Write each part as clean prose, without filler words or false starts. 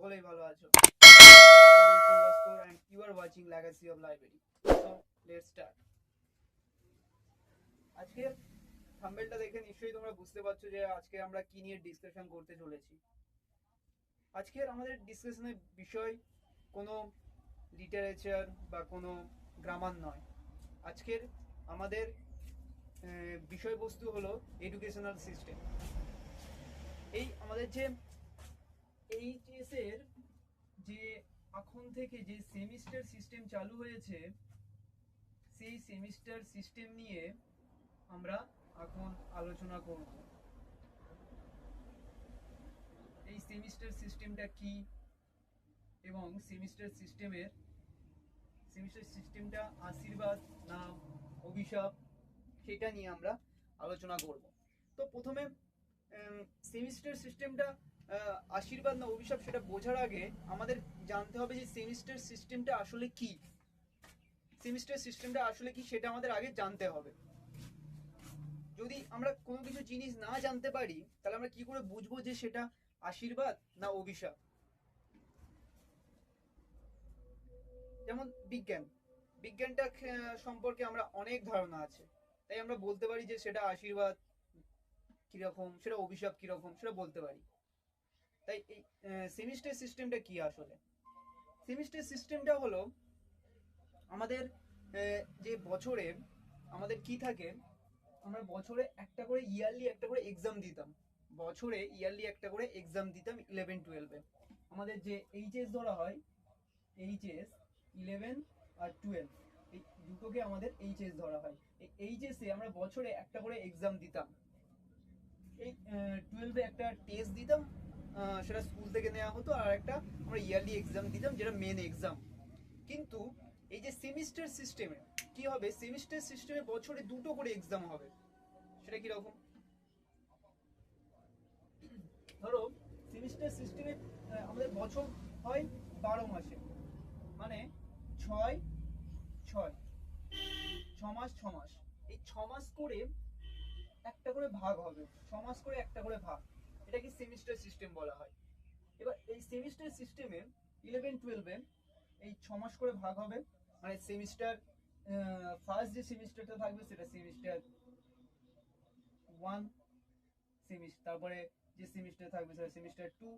সকলেই ভালো আছো। And you are watching Legacy of Library. So let's start. আজকে থাম্বনেলটা দেখে নিশ্চয়ই তোমরা বুঝতে পারছো যে আজকে আমরা কি নিয়ে ডিসকাশন করতে চলেছি। আজকের আমাদের ডিসকাশনের বিষয় কোনো লিটারেচার বা কোনো গ্রামার নয়। আজকের আমাদের বিষয়বস্তু হলো এডুকেশনাল সিস্টেম। এই আমাদের যে এইচএস এর যে এখন থেকে যে সেমিস্টার সিস্টেম চালু হয়েছে, সেই সেমিস্টার সিস্টেম নিয়ে আমরা এখন আলোচনা করব। এই সেমিস্টার সিস্টেমটা কি এবং সেমিস্টার সিস্টেমটা আশীর্বাদ না অভিশাপ, সেটা নিয়ে আমরা আলোচনা করব। তো প্রথমে সেমিস্টার সিস্টেমটা আশীর্বাদ না অভিশাপ সেটা বোঝার আগে আমাদের জানতে হবে যে সেমিস্টার সিস্টেমটা আসলে কি। সেমিস্টার সিস্টেমটা আসলে কি সেটা আমাদের আগে জানতে হবে। যদি আমরা কোনো কিছু জিনিস না জানতে পারি তাহলে আমরা কি করে বুঝবো যে সেটা আশীর্বাদ না অভিশাপ? যেমন বিজ্ঞানটা সম্পর্কে আমরা অনেক ধারণা আছে, তাই আমরা বলতে পারি যে সেটা আশীর্বাদ কিরকম, সেটা অভিশাপ কিরকম, সেটা বলতে পারি। তাই এই সেমিস্টার সিস্টেমটা কি আসলে? সেমিস্টার সিস্টেমটা হলো আমাদের যে বছরে আমাদের কি থাকে, আমরা বছরে একটা করে ইয়ারলি একটা করে এক্সাম দিতাম। বছরে ইয়ারলি একটা করে এক্সাম দিতাম 11-12-এ। আমাদের যে এইচএস ধরা হয়, এইচএস 11 আর 12, এই দুটোকে আমাদের এইচএস ধরা হয়। এই এইচএসে আমরা বছরে একটা করে এক্সাম দিতাম। এই 12-এ একটা টেস্ট দিতাম, সেটা স্কুল থেকে নেওয়া হতো, আর একটা আমরা ইয়ারলি এক্সাম দিতাম যেটা মেন এক্সাম। কিন্তু এই যে সেমিস্টার সিস্টেমে কি হবে, সেমিস্টার সিস্টেমে বছরে দুটো করে এক্সাম হবে। সেটা কি রকম? ধরো সেমিস্টার সিস্টেমে আমাদের বছর হয় 12 মাসে, মানে 6 6 6 মাস 6 মাস, এই 6 মাস করে একটা করে ভাগ হবে, 6 মাস করে একটা করে ভাগ, এটাকে সেমিস্টার সিস্টেম বলা হয়। এবার এই সেমিস্টার সিস্টেমে 11-12-এ এই 6 মাস করে ভাগ হবে, মানে সেমিস্টার ফার্স্ট যে সেমিস্টারটা থাকবে সেটা সেমিস্টার 1, তারপরে যে সেমিস্টার থাকবে সেটা সেমিস্টার 2,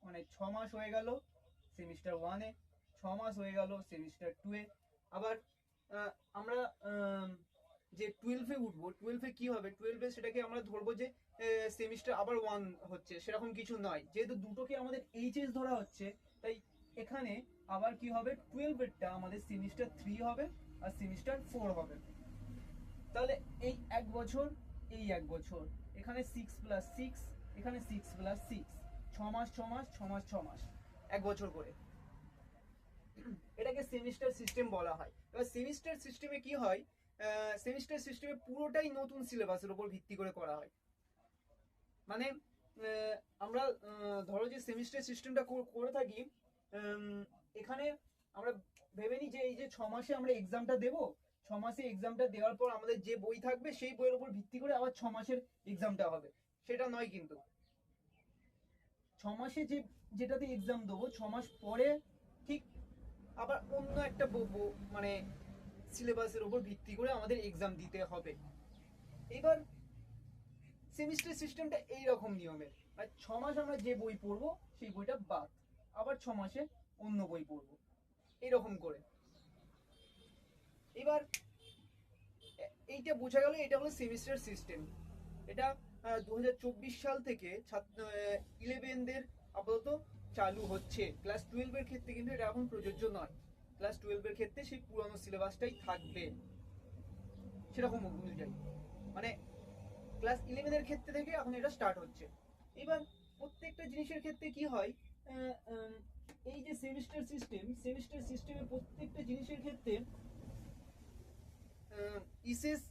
মানে 6 মাস হয়ে গেল সেমিস্টার 1-এ, 6 মাস হয়ে গেল সেমিস্টার 2-এ। আবার আমরা যে 12-এ উঠবো, 12-এ কি হবে, 12-এ সেটাকে আমরা ধরবো যে সেমিস্টার আবার 1 হচ্ছে, সেরকম কিছু নয়। যেহেতু দুটোকে আমাদের এইচএস ধরা হচ্ছে, তাই এখানে আবার কি হবে, 12-এরটা আমাদের সেমিস্টার 3 হবে আর সেমিস্টার 4 হবে। তাহলে এই এক বছর, এই এক বছর, এখানে 6+6, এখানে 6+6, 6 মাস 6 মাস 6 মাস 6 মাস, এক বছর করে। এটাকে সেমিস্টার সিস্টেম বলা হয়। এবার সেমিস্টার সিস্টেমে কি হয়, সেমিস্টার সিস্টেমে পুরোটাই নতুন সিলেবাসের উপর ভিত্তি করে করা হয়। মানে আমরা ধরো যে সেমিস্টার সিস্টেমটা করে থাকি, এখানে আমরা ভেবে নিই যে এই যে 6 মাসে আমরা এক্সামটা দেবো, 6 মাসে এক্সামটা দেওয়ার পর আমাদের যে বই থাকবে সেই বইয়ের উপর ভিত্তি করে আবার 6 মাসের এক্সামটা হবে, সেটা নয়। কিন্তু 6 মাসে যেটাতে এক্সাম দেবো, 6 মাস পরে ঠিক আবার অন্য একটা মানে সিলেবাসের উপর ভিত্তি করে আমাদের এক্সাম দিতে হবে। এবার সেমিস্টার সিস্টেমটা এইরকম নিয়মের, আর 6 মাস আমরা যে বই পড়বো সেই বইটা বাদ, আবার 6 মাসে অন্য বই পড়বো, এরকম করে। এবার এইটা বোঝা গেল, এটা হলো সেমিস্টার সিস্টেম। এটা 2024 সাল থেকে 11দের আপাতত চালু হচ্ছে। ক্লাস 12-এর ক্ষেত্রে কিন্তু এটা এখন প্রযোজ্য নয়। ক্লাস 12-এর ক্ষেত্রে সেই পুরনো সিলেবাসটাই থাকবে সেরকম অনুযায়ী, মানে ক্লাস 11-এর ক্ষেত্রে থেকে এখন এটা স্টার্ট হচ্ছে। এবার প্রত্যেকটা জিনিসের ক্ষেত্রে কি হয়, এই যে সেমিস্টার সিস্টেমে প্রত্যেকটা জিনিসের ক্ষেত্রে ইসেস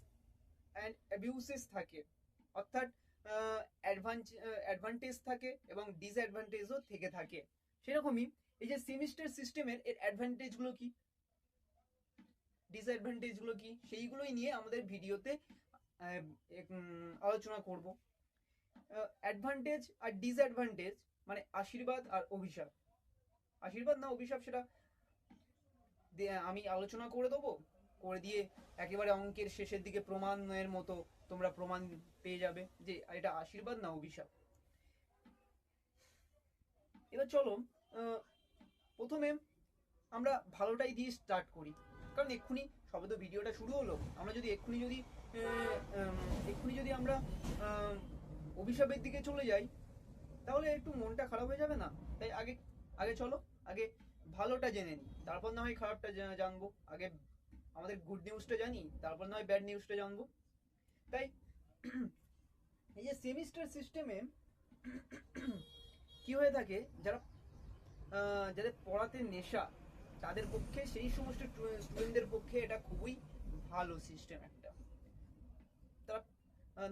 অ্যান্ড অ্যাবিউসেস থাকে, অর্থাৎ অ্যাডভান্টেজ থাকে এবং ডিসঅ্যাডভান্টেজও থেকে থাকে। সেরকমই এই যে সেমিস্টার সিস্টেমের এর অ্যাডভান্টেজগুলো কি, ডিসঅ্যাডভান্টেজগুলো কি, সেইগুলোই নিয়ে আমাদের ভিডিওতে আলোচনা করব। অ্যাডভান্টেজ আর ডিসঅ্যাডভান্টেজ মানে আশীর্বাদ আর অভিশাপ। আশীর্বাদ না অভিশাপ সেটা আমি আলোচনা করে দেবো, করে দিয়ে একেবারে অঙ্কের শেষের দিকে প্রমাণের মতো তোমরা প্রমাণ পেয়ে যাবে যে এটা আশীর্বাদ না অভিশাপ। এবার চলো প্রথমে আমরা ভালোটাই দিয়ে স্টার্ট করি, কারণ এক্ষুনি সবে তো ভিডিওটা শুরু হলো, আমরা যদি এক্ষুনি যদি আমরা অভিশাপের দিকে চলে যাই তাহলে একটু মনটা খারাপ হয়ে যাবে না? তাই আগে আগে চলো আগে ভালোটা জেনে নিই, তারপর না হয় খারাপটা জানবো। আগে আমাদের গুড নিউজটা জানি, তারপর না হয় ব্যাড নিউজটা জানবো। তাই এই যে সেমিস্টার সিস্টেমে কি হয়ে থাকে, যাদের পড়াতে নেশা তাদের পক্ষে, সেই সমস্ত স্টুডেন্টদের পক্ষে এটা খুবই ভালো সিস্টেম একটা। তারা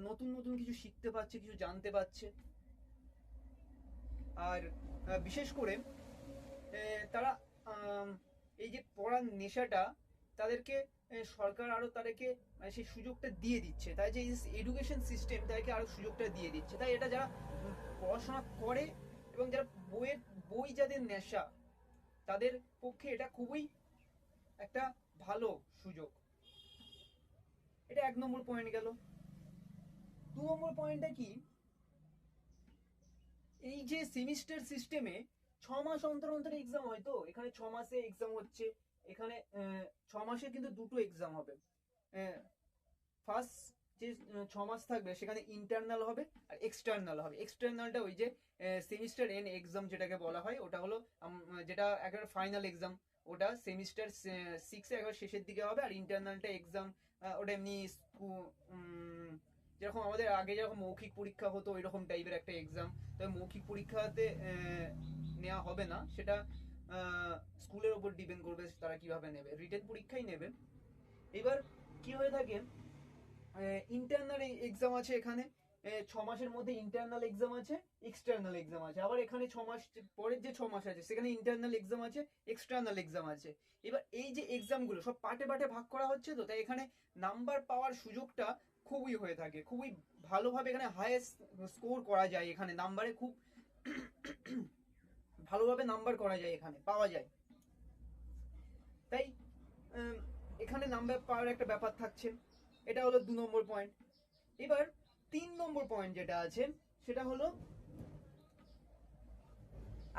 নতুন নতুন কিছু শিখতে পারছে, কিছু জানতে পারছে। আর বিশেষ করে তারা এই যে পড়ার নেশাটা তাদেরকে সরকার আরো তাদেরকে মানে সেই সুযোগটা দিয়ে দিচ্ছে, তাই যে এডুকেশন সিস্টেম তাদেরকে আরো সুযোগটা দিয়ে দিচ্ছে। তাই এটা যারা পড়াশোনা করে এবং যারা বই যাদের নেশা তাদের পক্ষে এটা খুবই একটা ভালো সুযোগ। এটা 1 নম্বর পয়েন্ট গেল। 2 নম্বর পয়েন্টটা কি, এই যে সেমিস্টার সিস্টেমে 6 মাস অন্তর অন্তর এক্সাম হয়, তো এখানে 6 মাসে এক্সাম হচ্ছে। এখানে 6 মাসে কিন্তু দুটো এক্সাম হবে। ফার্স্ট যে 6 মাস থাকবে সেখানে ইন্টারনাল হবে আর এক্সটার্নাল হবে। এক্সটার্নালটা ওই যে সেমিস্টার এন্ড এক্সাম যেটাকে বলা হয়, ওটা হলো যেটা একেবারে ফাইনাল এক্সাম, ওটা সেমিস্টার 6-এ একবার শেষের দিকে হবে। আর ইন্টারনালটা এক্সাম ওটা এমনি যেরকম আমাদের আগে যেরকম মৌখিক পরীক্ষা হতো ওই রকম টাইপের একটা এক্সাম। তবে মৌখিক পরীক্ষাতে নেওয়া হবে না, সেটা স্কুলের ওপর ডিপেন্ড করবে তারা কিভাবে নেবে, রিটেন পরীক্ষাই নেবে। এবার কি হয়ে থাকে, ইন্টারনাল এক্সাম আছে এখানে, 6 মাসের মধ্যে ইন্টারনাল এক্সাম আছে, এক্সটার্নাল এক্সাম আছে। আবার এখানে 6 মাস পরের যে 6 মাস আছে সেখানে ইন্টারনাল এক্সাম আছে, এক্সটার্নাল এক্সাম আছে। এবার এই যে এক্সামগুলো সব পার্টে পার্টে ভাগ করা হচ্ছে, তো তাই এখানে নাম্বার পাওয়ার সুযোগটা খুবই হয়ে থাকে, খুবই ভালোভাবে এখানে হাইয়েস্ট স্কোর করা যায়, এখানে নাম্বারে খুব ভালোভাবে নাম্বার করা যায়, এখানে পাওয়া যায়। তাই এখানে নাম্বার পাওয়ার একটা ব্যাপার থাকছে। এটা হলো 2 নম্বর পয়েন্ট। এবার 3 নম্বর পয়েন্ট যেটা আছে সেটা হলো,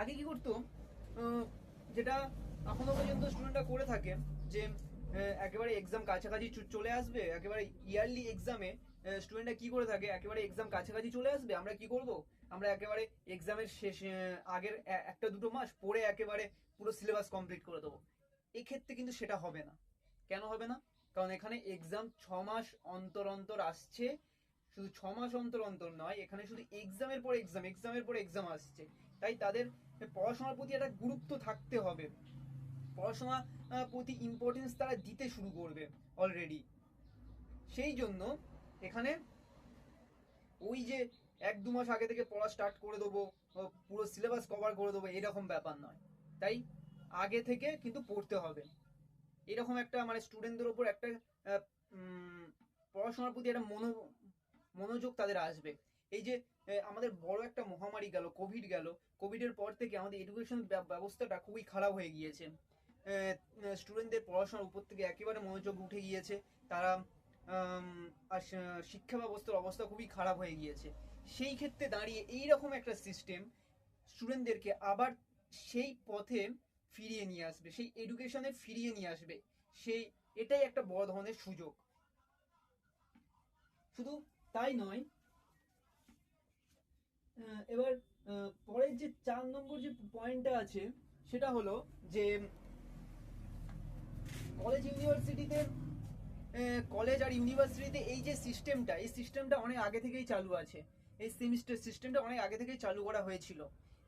আগে কি করতো, যেটা এখনো পর্যন্ত স্টুডেন্টরা করে থাকে, যে একেবারে এক্সাম কাছাকাছি চলে আসবে, একেবারে ইয়ারলি এক্সামে স্টুডেন্টরা কি করে থাকে, একেবারে এক্সাম কাছাকাছি চলে আসবে, আমরা কি করব, আমরা একেবারে এক্সামের শেষ আগের 1-2 মাস পড়ে একেবারে পুরো সিলেবাস কমপ্লিট করে দেবো। এক্ষেত্রে কিন্তু সেটা হবে না। কেন হবে না? কারণ এখানে এক্সাম 6 মাস অন্তর অন্তর আসছে। শুধু 6 মাস অন্তর অন্তর নয়, এখানে শুধু এক্সামের পর এক্সাম, এক্সামের পর এক্সাম আসছে। তাই তাদের পড়াশোনার প্রতি একটা গুরুত্ব থাকতে হবে, পড়াশোনার প্রতি ইম্পর্টেন্স তারা দিতে শুরু করবে অলরেডি। সেই জন্য এখানে ওই যে 1-2 মাস আগে থেকে পড়া স্টার্ট করে দেবো, পুরো সিলেবাস কভার করে দেবো, এরকম ব্যাপার নয়। তাই আগে থেকে কিন্তু পড়তে হবে। এরকম একটা মানে স্টুডেন্টদের উপর একটা পড়াশোনার প্রতি একটা মনোযোগ তাদের আসবে। এই যে আমাদের বড় একটা মহামারী গেল, কোভিড গেল, কোভিডের পর থেকে আমাদের এডুকেশন ব্যবস্থাটা খুবই খারাপ হয়ে গিয়েছে। স্টুডেন্টদের পড়াশোনার উপর থেকে একেবারে মনোযোগ উঠে গিয়েছে, তারা আর শিক্ষা ব্যবস্থার অবস্থা খুবই খারাপ হয়ে গিয়েছে। সেই ক্ষেত্রে দাঁড়িয়ে এইরকম একটা সিস্টেম স্টুডেন্টদেরকে আবার সেই পথে ফিরিয়ে নিয়ে আসবে, সেই এডুকেশনে ফিরিয়ে নিয়ে আসবে। সেই এটাই একটা বড় ধরনের সুযোগ। শুধু তাই নয়, এবার পরের যে 4 নম্বর যে পয়েন্টটা আছে সেটা হলো যে কলেজ ইউনিভার্সিটিতে, কলেজ আর ইউনিভার্সিটিতে এই যে সিস্টেমটা, এই সিস্টেমটা অনেক আগে থেকেই চালু আছে। এই সেমিস্টার সিস্টেমটা অনেক আগে থেকেই চালু করা হয়েছিল।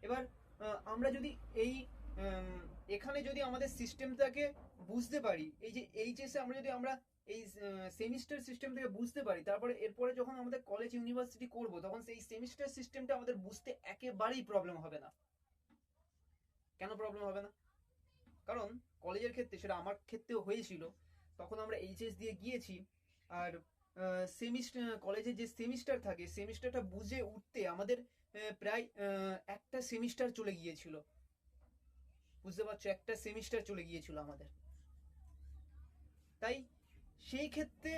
এবার আমরা যদি এই এখানে যদি আমাদের সিস্টেমটাকে বুঝতে পারি, এই যে এইচএসে আমরা এই সেমিস্টার সিস্টেম থেকে বুঝতে পারি, তারপরে এরপরে যখন আমাদের কলেজ ইউনিভার্সিটি করব তখন সেই সেমিস্টার সিস্টেমটা আমাদের বুঝতে একেবারেই প্রবলেম হবে না। কেন প্রবলেম হবে না? কারণ কলেজের ক্ষেত্রে, সেটা আমার ক্ষেত্রেও হয়েছিল, তখন আমরা এইচএস দিয়ে গিয়েছি, আর সেমিস্টার কলেজে যে সেমিস্টার থাকে সেমিস্টারটা বুঝে উঠতে আমাদের প্রায় একটা সেমিস্টার চলে গিয়েছিল, বুঝতে পারছো, একটা সেমিস্টার চলে গিয়েছিল আমাদের। তাই সেই ক্ষেত্রে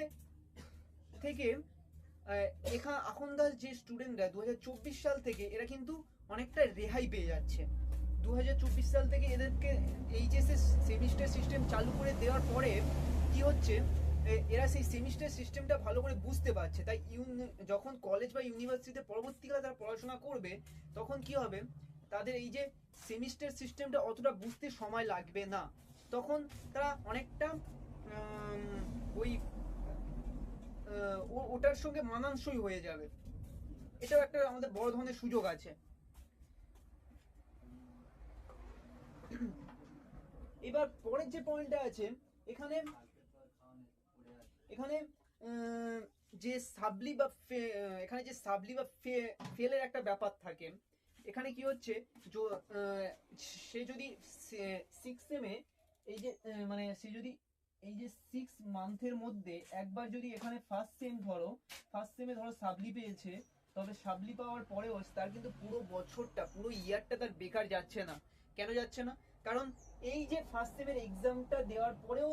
থেকে এখনকার যে স্টুডেন্টরা 2024 সাল থেকে এরা কিন্তু অনেকটা রেহাই পেয়ে যাচ্ছে। 2024 সাল থেকে এদেরকে এইচএসএস সেমিস্টার সিস্টেম চালু করে দেওয়ার পরে কি হচ্ছে, এরা সেই সেমিস্টার সিস্টেমটা ভালো করে বুঝতে পারছে। তাই যখন কলেজ বা ইউনিভার্সিটিতে পরবর্তীকালে তারা পড়াশোনা করবে তখন কি হবে, তাদের এই যে সেমিস্টার সিস্টেমটা অতটা বুঝতে সময় লাগবে না, তখন তারা অনেকটা ওই ওটার সঙ্গে মানানসই হয়ে যাবে। এটাও একটা আমাদের বড় ধরনের সুযোগ আছে। এবার পরের যে পয়েন্টটা আছে এখানে এখানে যে সাবলি বা এখানে যে সাবলি বা ফেলের একটা ব্যাপার থাকে। এখানে কি হচ্ছে, সে যদি 6 সেমে এই যে মানে সে যদি এই যে 6 মান্থের মধ্যে একবার যদি এখানে ফার্স্ট সেমে ধরো সাবলি পেয়েছে, তবে সাবলি পাওয়ার পরেও তার কিন্তু পুরো বছরটা পুরো ইয়ারটা তার বেকার যাচ্ছে না। কেন যাচ্ছে না? কারণ এই যে ফার্স্ট সেমের এক্সামটা দেওয়ার পরেও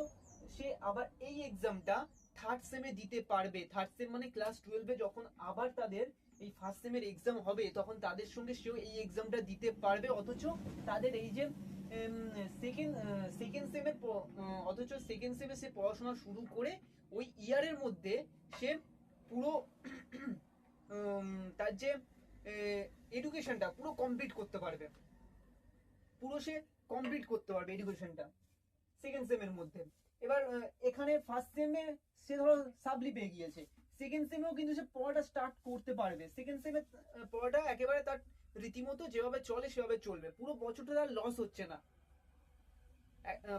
সে আবার এই এক্সামটা থার্ড সেমে দিতে পারবে। থার্ড সেম মানে ক্লাস 12-এ যখন আবার তাদের এই ফার্স্ট সেমের এক্সাম হবে তখন তাদের সঙ্গে সেও এই এক্সামটা দিতে পারবে। অথচ তাদের এই যে সেকেন্ড সেমে অথচ সেকেন্ড সেমে সে পড়াশোনা শুরু করে ওই ইয়ারের মধ্যে সে পুরো তার যে এডুকেশনটা পুরো কমপ্লিট করতে পারবে, এডুকেশনটা সেকেন্ড সেমের মধ্যে। এবার এখানে ফার্স্ট সেমে সে ধরো সাবলি পেয়ে গিয়েছে, সেকেন্ড সেমেও কিন্তু সে পড়াটা স্টার্ট করতে পারবে। সেকেন্ড সেমে পড়াটা একেবারে তার রীতিমতো যেভাবে চলে সেভাবে চলবে, পুরো বছরটা তার লস হচ্ছে না।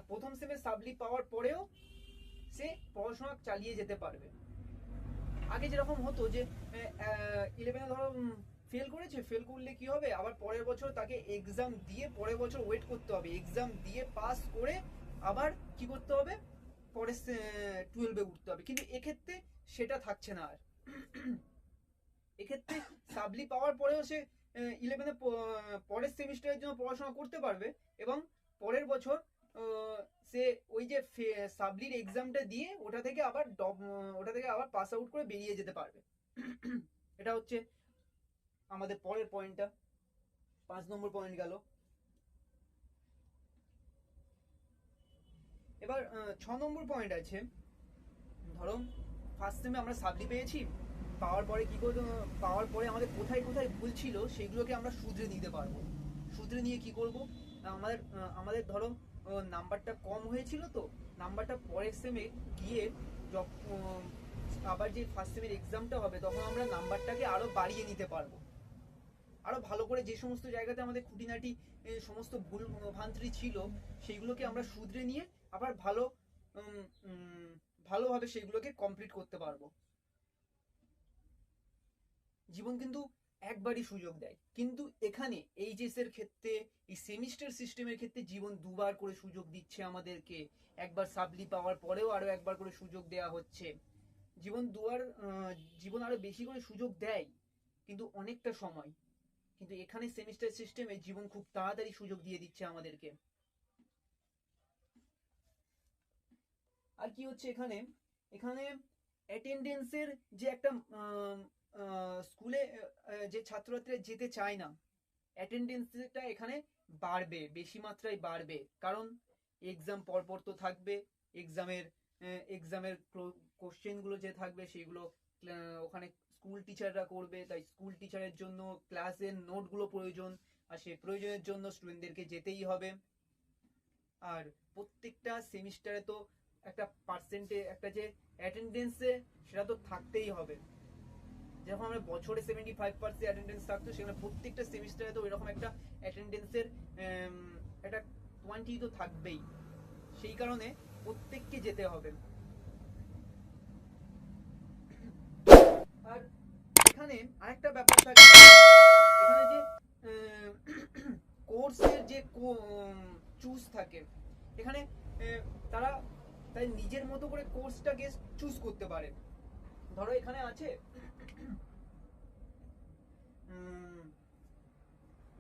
প্রথম সেমে সাবলি পাওয়ার পরেও সে পড়াশোনা চালিয়ে যেতে পারবে। আগে যেরকম হতো যে 11-এ ধরো ফেল করলে কি হবে, আবার পরের বছর তাকে এক্সাম দিয়ে পরের বছর ওয়েট করতে হবে, এক্সাম দিয়ে পাস করে আবার কি করতে হবে, পরে 12-এ উঠতে হবে। কিন্তু এক্ষেত্রে সেটা থাকছে না আর। এক্ষেত্রে সাবলি পাওয়ার পরেও সে 11-এ পরের সেমিস্টারের জন্য পড়াশোনা করতে পারবে এবং পরের বছর সে ওই যে সাবলির এক্সামটা দিয়ে ওটা থেকে আবার পাস আউট করে বেরিয়ে যেতে পারবে। এটা হচ্ছে আমাদের পরের পয়েন্টটা, 5 নম্বর পয়েন্ট গেল। এবার 6 নম্বর পয়েন্ট আছে, ধরো ফার্স্ট সেমে আমরা সাবলি পেয়েছি, পাওয়ার পরে আমাদের কোথায় কোথায় ভুল ছিল সেগুলোকে আমরা শুধরে নিতে পারবো। শুধরে নিয়ে কি করব, আমাদের ধরো নাম্বারটা কম হয়েছিল, তো নাম্বারটা পরের সেমে গিয়ে আবার যে ফার্স্ট সেমের এক্সামটা হবে তখন আমরা নাম্বারটাকে আরো বাড়িয়ে নিতে পারবো। আরো ভালো করে যে সমস্ত জায়গাতে আমাদের খুঁটিনাটি সমস্ত ভুল ভ্রান্তি ছিল সেইগুলোকে আমরা শুধরে নিয়ে আবার ভালোভাবে সেগুলোকে কমপ্লিট করতে পারবো। জীবন কিন্তু একবারই সুযোগ দেয়, কিন্তু এখানে এইচএস এর ক্ষেত্রে এই সেমিস্টার সিস্টেমের ক্ষেত্রে জীবন দুবার করে সুযোগ দিচ্ছে আমাদেরকে। একবার সাবলি পাওয়ার পরেও আরো একবার করে সুযোগ দেয়া হচ্ছে। জীবন আরো বেশি করে সুযোগ দেয় কিন্তু অনেকটা সময়, কিন্তু এখানে সেমিস্টার সিস্টেমে জীবন খুব তাড়াতাড়ি সুযোগ দিয়ে দিচ্ছে আমাদেরকে। আর কি হচ্ছে এখানে অ্যাটেন্ডেন্সের যে একটা স্কুলে যে ছাত্রছাত্রীরা যেতে চায় না, অ্যাটেন্ডেন্সটা এখানে বাড়বে, বেশি মাত্রায় বাড়বে। কারণ এক্সাম পরপর তো থাকবে, এক্সামের কোশ্চেনগুলো যে থাকবে সেগুলো ওখানে স্কুল টিচাররা করবে, তাই স্কুল টিচারের জন্য ক্লাসের নোটগুলো প্রয়োজন, আর সেই প্রয়োজনের জন্য স্টুডেন্টদেরকে যেতেই হবে। আর প্রত্যেকটা সেমিস্টারে তো একটা একটা যে অ্যাটেন্ডেন্সে সেটা তো থাকতেই হবে। যখন আমরা বছরে 75% অ্যাটেন্ডেন্স থাকতো, সেখানে প্রত্যেকটা সেমিস্টারে তো এরকম একটা অ্যাটেন্ডেন্সের একটা কোয়ান্টিটি তো থাকবেই। সেই কারণে প্রত্যেককে যেতে হবে। আর এখানে আরেকটা ব্যাপার থাকে, এখানে যে কোর্সের যে চুজ থাকে, এখানে তারা তাই নিজের মতো করে কোর্সটাকে চুজ করতে পারে। ধরো এখানে আছে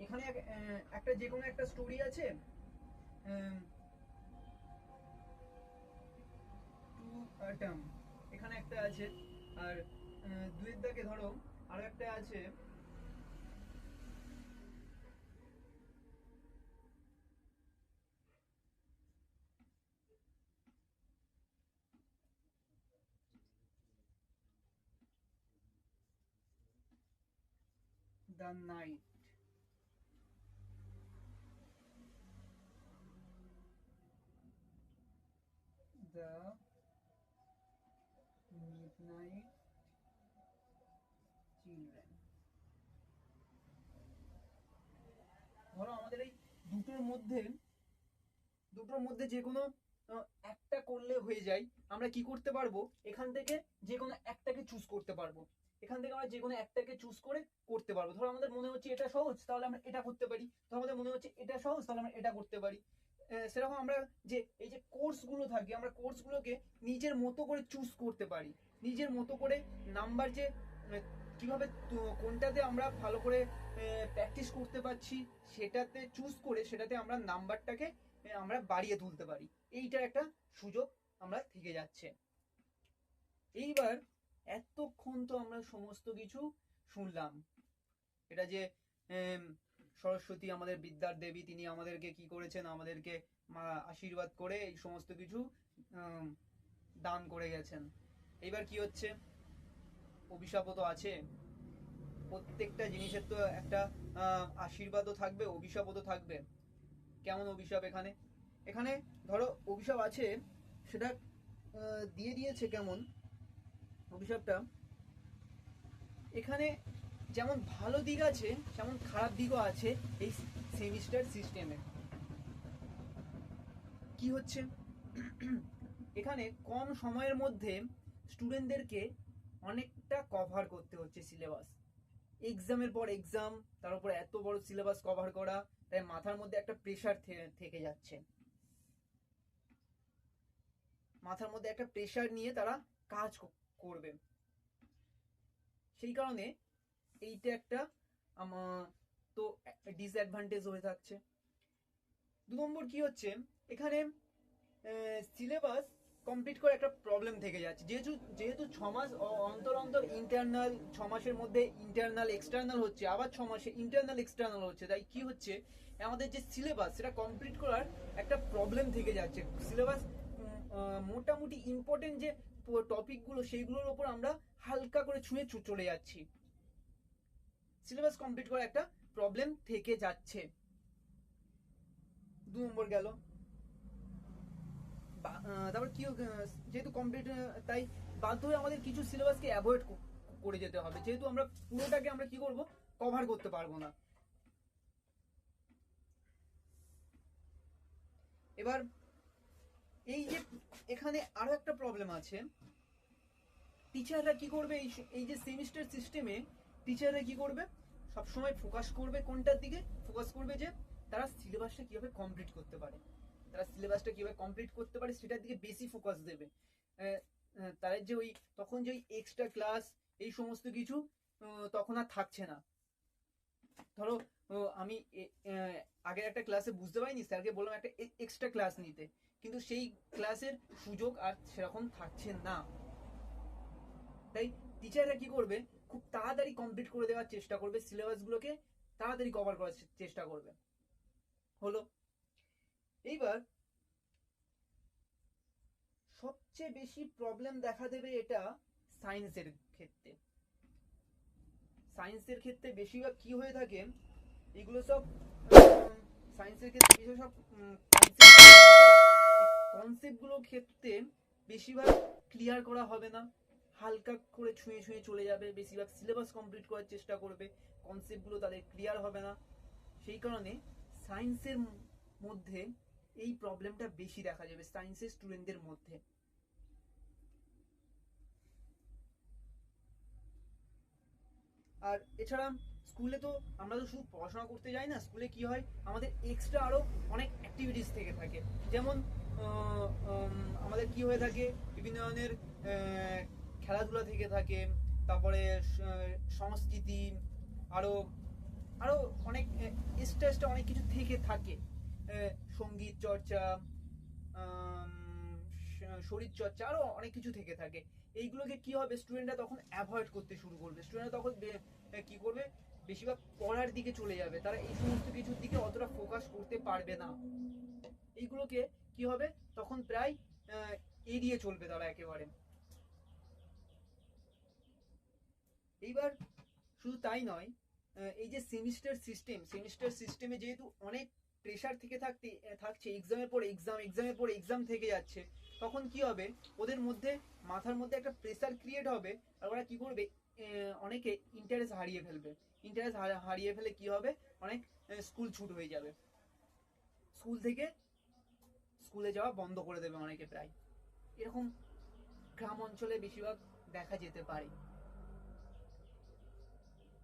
এখানে একটা যে কোনো একটা স্টোরি আছে, টু অ্যাটম এখানে একটা আছে, আর দুয়ের দাগে ধরো আরো একটা আছে, the night, the midnight children. ধরো আমাদের এই দুটোর মধ্যে যে কোনো একটা করলে হয়ে যায়, আমরা কি করতে পারবো, এখান থেকে যে কোনো একটাকে চুজ করতে পারবো, এখান থেকে আমরা যে কোনো একটাকে চুজ করে করতে পারবো। ধরো আমাদের মনে হচ্ছে এটা সহজ, তাহলে আমরা এটা করতে পারি, ধরো আমাদের মনে হচ্ছে এটা সহজ, তাহলে আমরা এটা করতে পারি। সেরকম আমরা যে এই যে কোর্সগুলো থাকে, আমরা কোর্সগুলোকে নিজের মতো করে চুজ করতে পারি, নিজের মতো করে নাম্বার যে কিভাবে কোনটাতে আমরা ভালো করে প্র্যাকটিস করতে পারছি সেটাতে চুজ করে সেটাতে আমরা নাম্বারটাকে আমরা বাড়িয়ে তুলতে পারি। এইটা একটা সুযোগ আমরা থেকে যাচ্ছে। এইবার এতক্ষণ তো আমরা সমস্ত কিছু শুনলাম, এটা যে সরস্বতী আমাদের বিদ্যার দেবী, তিনি আমাদেরকে কি করেছেন, আমাদেরকে আশীর্বাদ করে এই সমস্ত কিছু দান করে গেছেন। এইবার কি হচ্ছে, অভিশাপও তো আছে, প্রত্যেকটা জিনিসের তো একটা আশীর্বাদও থাকবে, অভিশাপও তো থাকবে। কেমন অভিশাপ এখানে, এখানে ধরো অভিশাপ আছে, সেটা দিয়ে দিয়েছে কেমন অভিশাপটা, এখানে যেমন ভালো দিক আছে তেমন খারাপ দিকও আছে এই সেমিস্টার সিস্টেমে। কি হচ্ছে, এখানে কম সময়ের মধ্যে স্টুডেন্টদেরকে অনেকটা কভার করতে হচ্ছে সিলেবাস, এক্সামের পর এক্সাম, তার উপর এত বড় সিলেবাস কভার করা, তাই মাথার মধ্যে একটা প্রেশার থেকে যাচ্ছে, মাথার মধ্যে একটা প্রেশার নিয়ে তারা কাজ করবে। সেই কারণে এইটা একটা তো ডিসঅ্যাডভান্টেজ হয়ে থাকছে। 2 নম্বর কি হচ্ছে, এখানে সিলেবাস কমপ্লিট করে একটা প্রবলেম থেকে যাচ্ছে, যেহেতু 6 মাস অন্তর অন্তর ইন্টারনাল, 6 মাসের মধ্যে ইন্টারনাল এক্সটার্নাল হচ্ছে, আবার 6 মাসে ইন্টারনাল এক্সটার্নাল হচ্ছে, তাই কি হচ্ছে, আমাদের যে সিলেবাস সেটা কমপ্লিট করার একটা প্রবলেম থেকে যাচ্ছে। সিলেবাস মোটামুটি ইম্পর্টেন্ট যে টপিকগুলো সেইগুলোর উপর আমরা হালকা করে ছুঁয়ে চলে যাচ্ছি, সিলেবাস কমপ্লিট করার একটা প্রবলেম থেকে যাচ্ছে। 2 নম্বর গেল। তারপর কি, যেহেতু কমপ্লিট, তাই বাধ্য হয়ে আমাদের কিছু সিলেবাসকে অ্যাভয়েড করে যেতে হবে, যেহেতু আমরা পুরোটাকে আমরা কি করব, কভার করতে পারবো না। এবার এই যে এখানে আরো একটা প্রবলেম আছে, টিচাররা কি করবে, এই যে সেমিস্টার সিস্টেমে টিচাররা কি করবে, সবসময় ফোকাস করবে কোনটার দিকে, ফোকাস করবে যে তারা সিলেবাসটা কিভাবে কমপ্লিট করতে পারে, তারা সিলেবাসটা কিভাবে কমপ্লিট করতে পারে সেটার দিকে বেশি ফোকাস দেবে। তাদের যে ওই তখন যে এক্সট্রা ক্লাস এই সমস্ত কিছু তখন আর থাকছে না। ধরো আমি আগের একটা ক্লাসে বুঝতে পারিনি, স্যারকে বললাম একটা এক্সট্রা ক্লাস নিতে, কিন্তু সেই ক্লাসের সুযোগ আর সেরকম থাকছে না। তাই টিচাররা কি করবে, খুব তাড়াতাড়ি কমপ্লিট করে দেওয়ার চেষ্টা করবে, সিলেবাসগুলোকে তাড়াতাড়ি কভার করার চেষ্টা করবে। হলো, এইবার সবচেয়ে বেশি প্রবলেম দেখা দেবে এটা সায়েন্সের ক্ষেত্রে। সায়েন্সের ক্ষেত্রে বেশিরভাগ কি হয়ে থাকে, এগুলো সব সায়েন্সের ক্ষেত্রে বেশি সব কনসেপ্টগুলো ক্ষেত্রে বেশিরভাগ ক্লিয়ার করা হবে না, হালকা করে ছুঁয়ে ছুঁয়ে চলে যাবে, বেশিরভাগ সিলেবাস কমপ্লিট করার চেষ্টা করবে, কনসেপ্টগুলো তাদের ক্লিয়ার হবে না। সেই কারণে সায়েন্সের মধ্যে এই প্রবলেমটা বেশি দেখা যাবে সায়েন্সের স্টুডেন্টদের মধ্যে। আর এছাড়া স্কুলে তো আমরা তো শুধু পড়াশোনা করতে যাই না, স্কুলে কি হয় আমাদের এক্সট্রা আরো অনেক অ্যাক্টিভিটিস থেকে থাকে, যেমন আমাদের কি হয়ে থাকে, বিভিন্ন ধরনের খেলাধুলা থেকে থাকে, তারপরে সংস্কৃতি, আরো আরো অনেক এক্সট্রা অনেক কিছু থেকে থাকে। সঙ্গীত চর্চা, শরীর চর্চা, আরো অনেক কিছু থেকে থাকে। এইগুলোকে কি হবে, স্টুডেন্টরা তখন অ্যাভয়েড করতে শুরু করবে। স্টুডেন্টরা তখন কি করবে, বেশিরভাগ পড়ার দিকে চলে যাবে, তারা এই সমস্ত কিছুর দিকে অতটা ফোকাস করতে পারবে না। এইগুলোকে কি হবে, তখন প্রায় এড়িয়ে চলবে তারা একেবারে। এইবার শুধু তাই নয়, এই যে সেমিস্টার সিস্টেমে যেহেতু অনেক প্রেশার থেকে থাকছে, এক্সামের পর এক্সাম, এক্সামের পর এক্সাম থেকে যাচ্ছে, তখন কি হবে, ওদের মধ্যে মাথার মধ্যে একটা প্রেশার ক্রিয়েট হবে। আর ওরা কি করবে, অনেকে ইন্টারেস্ট হারিয়ে ফেলবে। ইন্টারেস্ট হারিয়ে ফেলে কি হবে, অনেক স্কুল ছুট হয়ে যাবে, স্কুল থেকে স্কুলে যাওয়া বন্ধ করে দেবে অনেকে প্রায়। এরকম গ্রাম অঞ্চলে বেশিরভাগ দেখা যেতে পারে।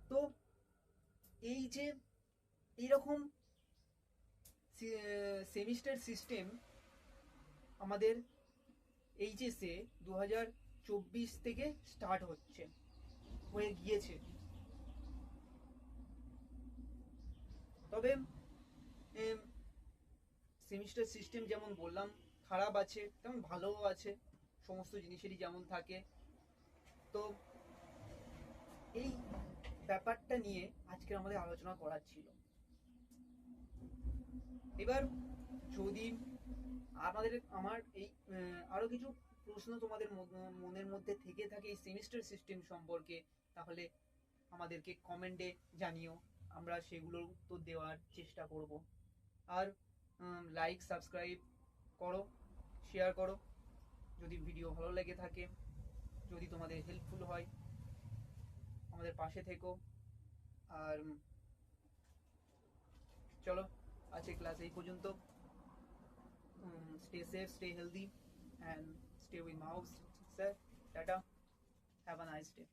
তো এই যে এইরকম সেমিস্টার সিস্টেম আমাদের এইচএসে 2024 থেকে স্টার্ট হয়ে গিয়েছে। তবে সেমিস্টার সিস্টেম যেমন বললাম খারাপ আছে, তেমন ভালোও আছে, সমস্ত জিনিসেরই যেমন থাকে। তো এই ব্যাপারটা নিয়ে আজকে আমাদের আলোচনা করার ছিল। এবার যদি আমার এই আরো কিছু প্রশ্ন তোমাদের মনের মধ্যে থেকে থাকে এই সেমিস্টার সিস্টেম সম্পর্কে, তাহলে আমাদেরকে কমেন্টে জানিও, আমরা সেগুলোর উত্তর দেওয়ার চেষ্টা করব। আর লাইক, সাবস্ক্রাইব করো, শেয়ার করো যদি ভিডিও ভালো লেগে থাকে, যদি তোমাদের হেল্পফুল হয়, আমাদের পাশে থেকো। আর চলো, আজকে ক্লাস এই পর্যন্ত। Stay safe, stay healthy, and stay with mouse. Sir, tata. Have a nice day.